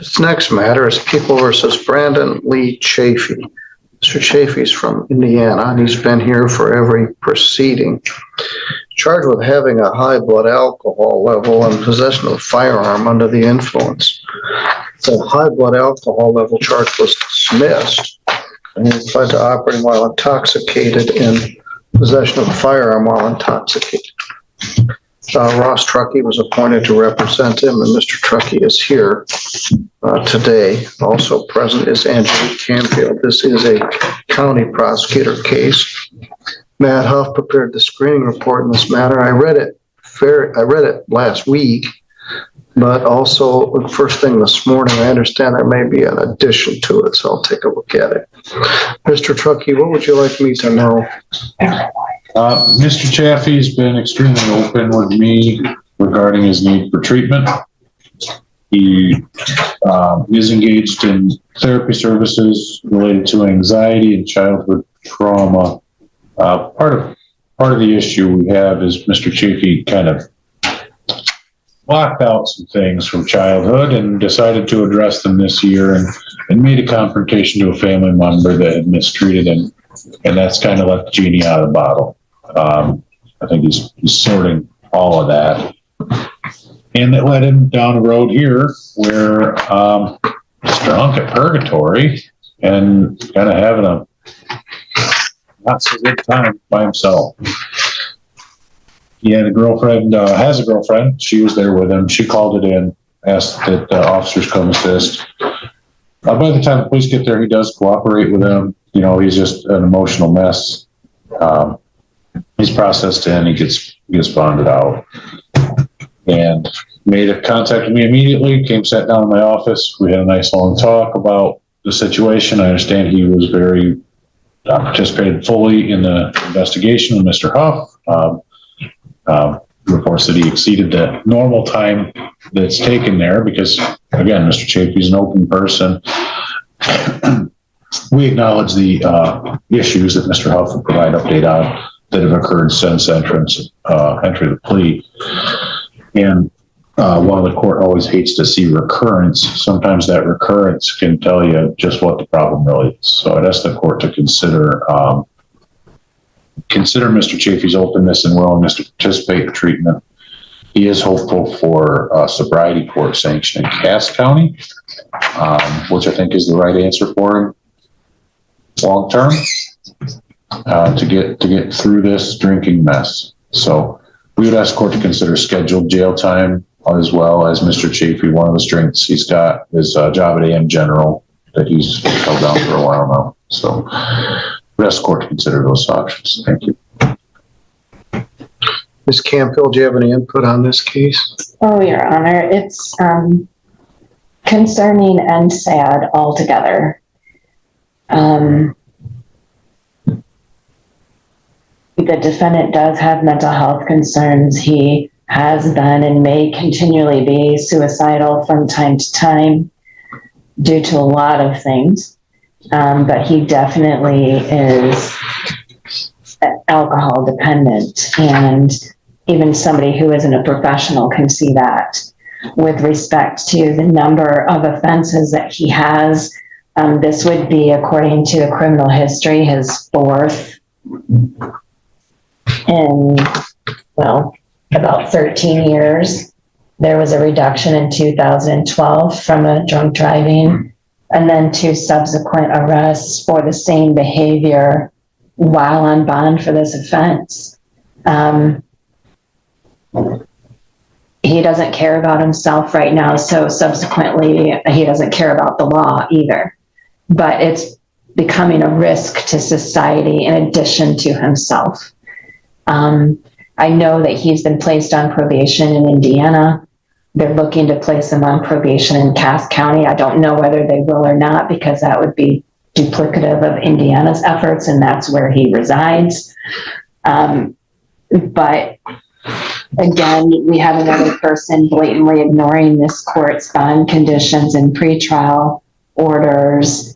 This next matter is People versus Brandon Lee Chaffy. Mr. Chaffy's from Indiana, and he's been here for every proceeding. Charged with having a high blood alcohol level and possession of a firearm under the influence. The high blood alcohol level charge was dismissed, and he pled to operating while intoxicated and possession of a firearm while intoxicated. Ross Truckee was appointed to represent him, and Mr. Truckee is here today. Also present is Angelique Canfield. This is a county prosecutor case. Matt Huff prepared the screening report in this matter. I read it last week, but also the first thing this morning, I understand there may be an addition to it, so I'll take a look at it. Mr. Truckee, what would you like me to know? Mr. Chaffy's been extremely open with me regarding his need for treatment. He is engaged in therapy services related to anxiety and childhood trauma. Part of the issue we have is Mr. Chaffy kind of blocked out some things from childhood and decided to address them this year and made a confrontation to a family member that had mistreated him, and that's kind of let the genie out of the bottle. I think he's sorting all of that. And that led him down a road here where he's drunk at Purgatory and kind of having a not so good time by himself. He had a girlfriend, has a girlfriend. She was there with him. She called it in, asked that officers come assist. By the time the police get there, he does cooperate with them. You know, he's just an emotional mess. He's processed in, he gets bonded out, and made a contact with me immediately, sat down in my office. We had a nice long talk about the situation. I understand he was participated fully in the investigation with Mr. Huff. Reports that he exceeded the normal time that's taken there because, again, Mr. Chaffy's an open person. We acknowledge the issues that Mr. Huff will provide update on that have occurred since entry of the plea. And while the court always hates to see recurrence, sometimes that recurrence can tell you just what the problem really is. So I'd ask the court to consider Mr. Chaffy's openness and willingness to participate in treatment. He is hopeful for sobriety court sanction in Cass County, which I think is the right answer for him long term. To get through this drinking mess. So we would ask court to consider scheduled jail time as well as Mr. Chaffy. One of the strengths he's got is a job at AM General that he's held down for a while now. So we ask court to consider those options. Thank you. Ms. Canfield, do you have any input on this case? Oh, Your Honor, it's concerning and sad altogether. The defendant does have mental health concerns. He has been and may continually be suicidal from time to time due to a lot of things. But he definitely is alcohol dependent, and even somebody who isn't a professional can see that. With respect to the number of offenses that he has, this would be, according to the criminal history, his fourth in, about 13 years. There was a reduction in 2012 from a drunk driving, and then 2 subsequent arrests for the same behavior while on bond for this offense. He doesn't care about himself right now, so subsequently he doesn't care about the law either. But it's becoming a risk to society in addition to himself. I know that he's been placed on probation in Indiana. They're looking to place him on probation in Cass County. I don't know whether they will or not, because that would be duplicative of Indiana's efforts, and that's where he resides. But again, we have another person blatantly ignoring this court's bond conditions and pretrial orders,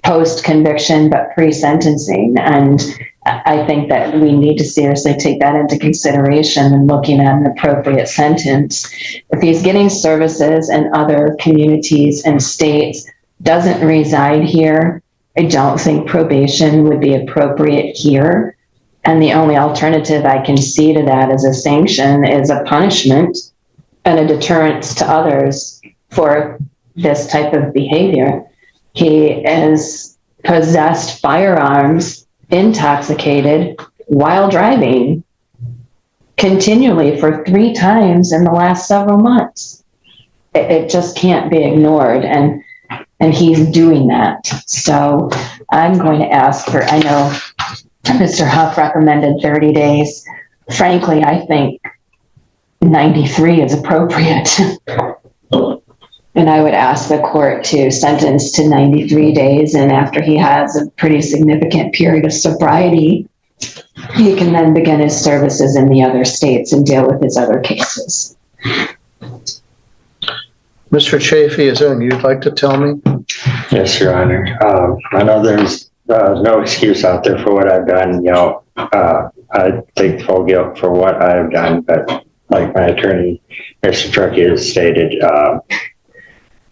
post-conviction but pre-sentencing. And I think that we need to seriously take that into consideration and looking at an appropriate sentence. If he's getting services in other communities and states, doesn't reside here, I don't think probation would be appropriate here. And the only alternative I can see to that as a sanction is a punishment and a deterrence to others for this type of behavior. He is possessed firearms, intoxicated, while driving continually for 3 times in the last several months. It just can't be ignored, and he's doing that. So I'm going to ask for, I know Mr. Huff recommended 30 days. Frankly, I think 93 is appropriate. And I would ask the court to sentence to 93 days. And after he has a pretty significant period of sobriety, he can then begin his services in the other states and deal with his other cases. Mr. Chaffy, is there anything you'd like to tell me? Yes, Your Honor. I know there's no excuse out there for what I've done. You know, I take full guilt for what I've done, but like my attorney, Mr. Truckee, has stated,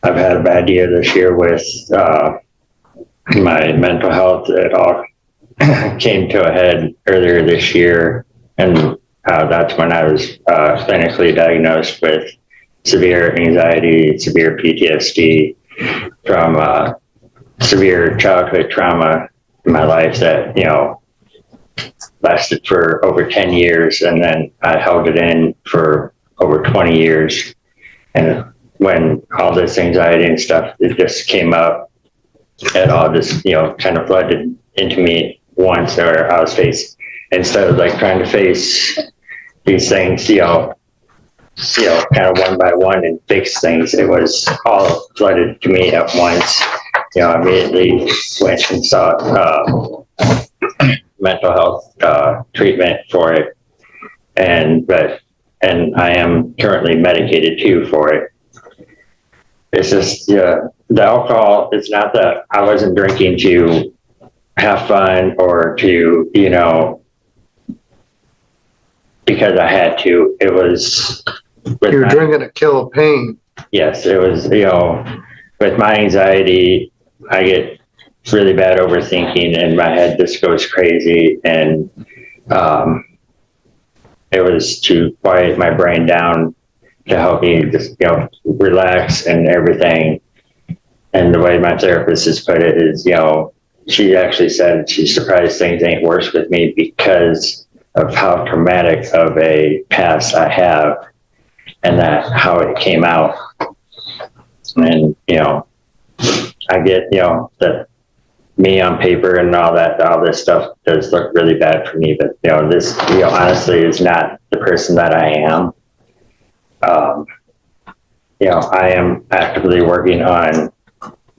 I've had a bad year this year with my mental health. It all came to a head earlier this year, and that's when I was clinically diagnosed with severe anxiety, severe PTSD from severe childhood trauma in my life that, you know, lasted for over 10 years, and then I held it in for over 20 years. And when all this anxiety and stuff, it just came up, it all just, you know, kind of flooded into me once, or I was faced, instead of like trying to face these things, you know, kind of one by one and fix things, it was all flooded to me at once. You know, I immediately went and sought mental health treatment for it, and I am currently medicated too for it. It's just, the alcohol, it's not that I wasn't drinking to have fun or to, you know, because I had to. It was... You're drinking to kill a pain. Yes, it was, you know, with my anxiety, I get really bad overthinking and my head just goes crazy, and it was to quiet my brain down to help me just, you know, relax and everything. And the way my therapist has put it is, you know, she actually said she's surprised things ain't worse with me because of how traumatic of a past I have, and that how it came out. And, you know, I get, you know, that me on paper and all this stuff does look really bad for me, but, you know, this, you know, honestly is not the person that I am. You know, I am actively working on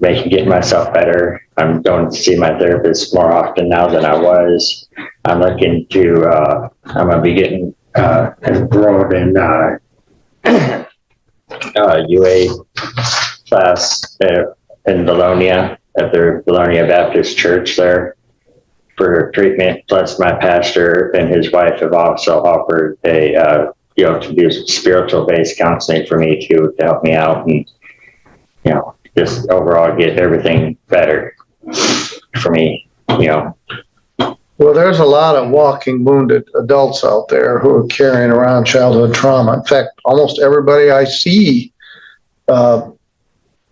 getting myself better. I'm going to see my therapist more often now than I was. I'm looking to, I'm going to be getting enrolled in UA class in Bologna at their Bologna Baptist Church there for treatment. Plus, my pastor and his wife have also offered a you know, to do spiritual based counseling for me too, to help me out and, you know, just overall get everything better for me, you know. Well, there's a lot of walking wounded adults out there who are carrying around childhood trauma. In fact, almost everybody I see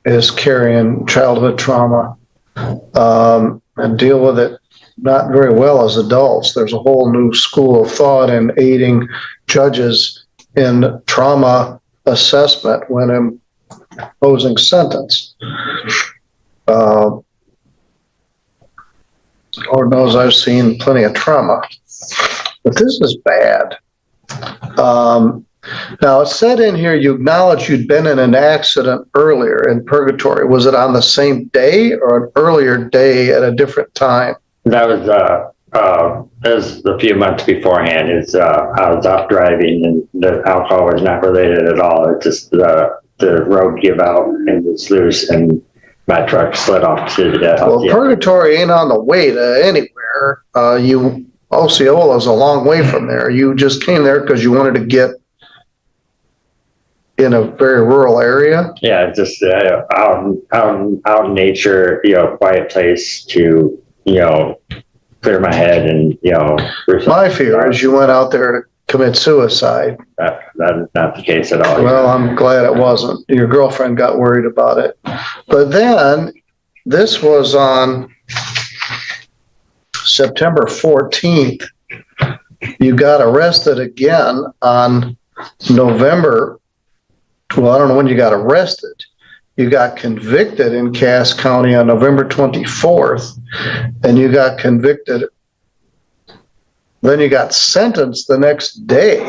is carrying childhood trauma and deal with it not very well as adults. There's a whole new school of thought in aiding judges in trauma assessment when imposing sentence. Lord knows I've seen plenty of trauma, but this is bad. Now, it said in here you acknowledged you'd been in an accident earlier in purgatory. Was it on the same day or an earlier day at a different time? That was a few months beforehand. I was off driving and the alcohol was not related at all. It's just the road gave out and was loose and my truck slid off to the death. Well, purgatory ain't on the way to anywhere. You Osceola's a long way from there. You just came there because you wanted to get in a very rural area? Yeah, just out in nature, quiet place to, clear my head and, My fear is you went out there to commit suicide. that is not the case at all. Well, I'm glad it wasn't. Your girlfriend got worried about it. But then, this was on September 14th. You got arrested again on November. Well, I don't know when you got arrested. You got convicted in Cass County on November 24th, and you got convicted. Then you got sentenced the next day.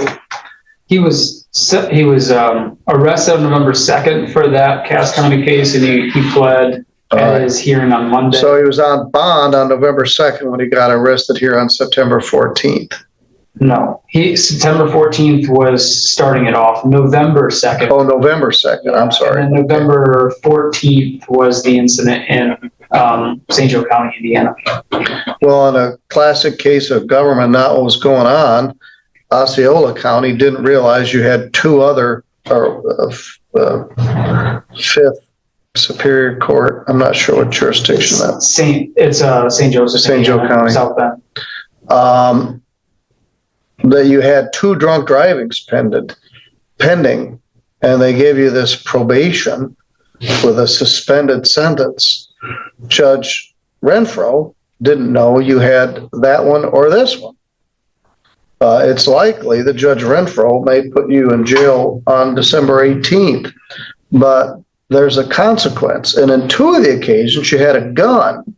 He was arrested on November 2nd for that Cass County case, and he pled at his hearing on Monday. So he was on bond on November 2nd when he got arrested here on September 14th. No, September 14th was starting it off. November 2nd. Oh, November 2nd. I'm sorry. And then November 14th was the incident in St. Joe County, Indiana. Well, in a classic case of government not what was going on, Osceola County didn't realize you had two other, Fifth Superior Court. I'm not sure what jurisdiction that's. St. Joseph, St. Joe Indiana, County. South Bend. That you had two drunk drivings pending, and they gave you this probation with a suspended sentence. Judge Renfro didn't know you had that one or this one. It's likely that Judge Renfro may put you in jail on December 18th, but there's a consequence. And in two of the occasions, you had a gun.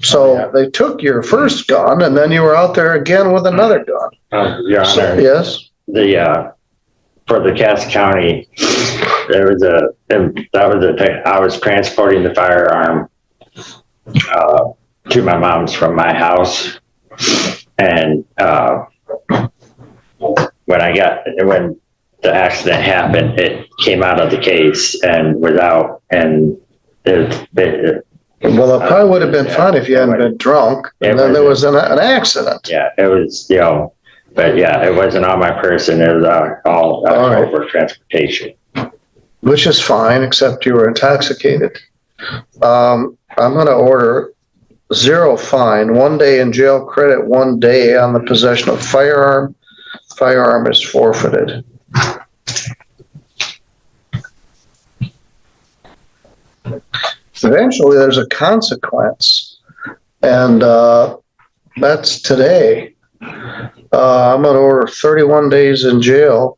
So they took your first gun, and then you were out there again with another gun. Your Honor, So, yes. For the Cass County, I was transporting the firearm to my mom's from my house, and when the accident happened, it came out of the case and Well, it probably would have been fun if you hadn't been drunk, and then there was an accident. Yeah, it was, but yeah, it wasn't on my person. It was all right. over transportation. Which is fine, except you were intoxicated. I'm going to order 0 fine, 1 day in jail, credit 1 day on the possession of firearm. Firearm is forfeited. Eventually, there's a consequence, and that's today. I'm going to order 31 days in jail,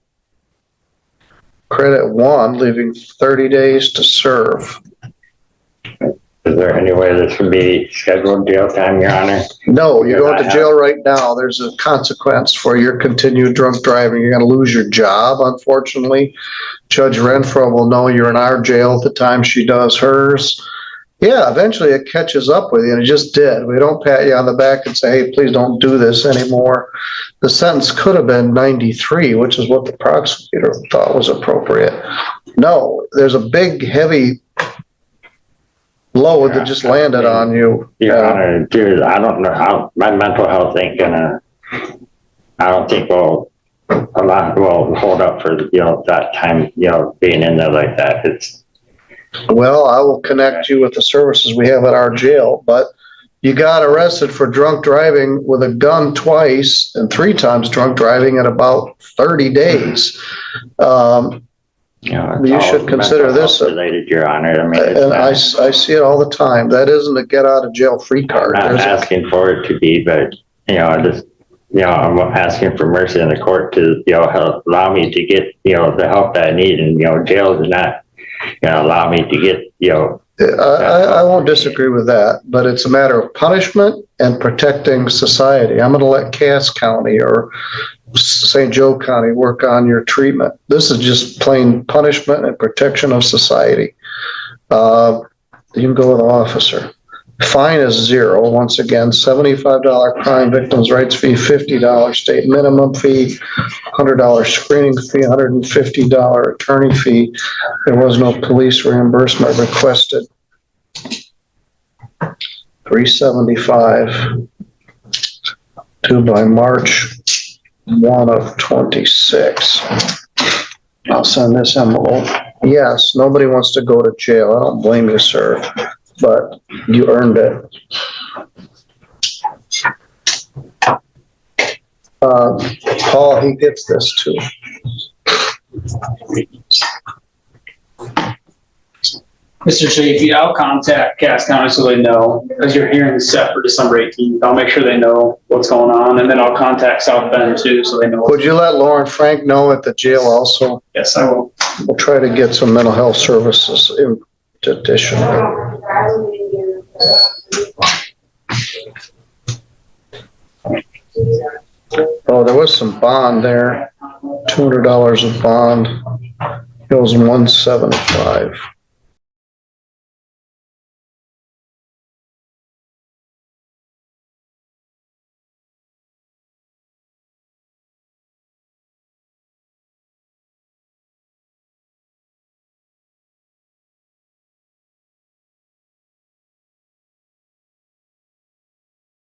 credit 1, leaving 30 days to serve. Is there any way this can be scheduled jail time, Your Honor? No, you're going to jail right now. There's a consequence for your continued drunk driving. You're going to lose your job, unfortunately. Judge Renfro will know you're in our jail at the time she does hers. Yeah, eventually it catches up with you, and it just did. We don't pat you on the back and say, hey, please don't do this anymore. The sentence could have been 93, which is what the prosecutor thought was appropriate. No, there's a big, heavy load that just landed on you. Your Honor, dude, I don't know how my mental health ain't gonna. I don't think will hold up for that time. Being in there like that. Well, I will connect you with the services we have at our jail, but you got arrested for drunk driving with a gun twice and 3 times drunk driving in about 30 days. You should consider this related, Your Honor. I mean, and I see it all the time. That isn't a get out of jail free card. I'm not asking for it to be, but I'm asking for mercy in the court to allow me to get the help that I need, and jail is not allow me to get I won't disagree with that, but it's a matter of punishment and protecting society. I'm going to let Cass County or St. Joe County work on your treatment. This is just plain punishment and protection of society. You can go with an officer. Fine is 0. Once again, $75 crime victims' rights fee, $50 state minimum fee, $100 screening fee, $150 attorney fee. There was no police reimbursement requested. $375, due by March 1 of 26. I'll send this envelope. Yes, nobody wants to go to jail. I don't blame you, sir, but you earned it. Paul, he gets this too. Mr. Chaffy, I'll contact Cass County so they know, as your hearing is set for December 18th. I'll make sure they know what's going on, and then I'll contact South Bend too, so they know. Would you let Lauren Frank know at the jail also? Yes, I will. We'll try to get some mental health services in addition. Oh, there was some bond there, $200 of bond. It was 175.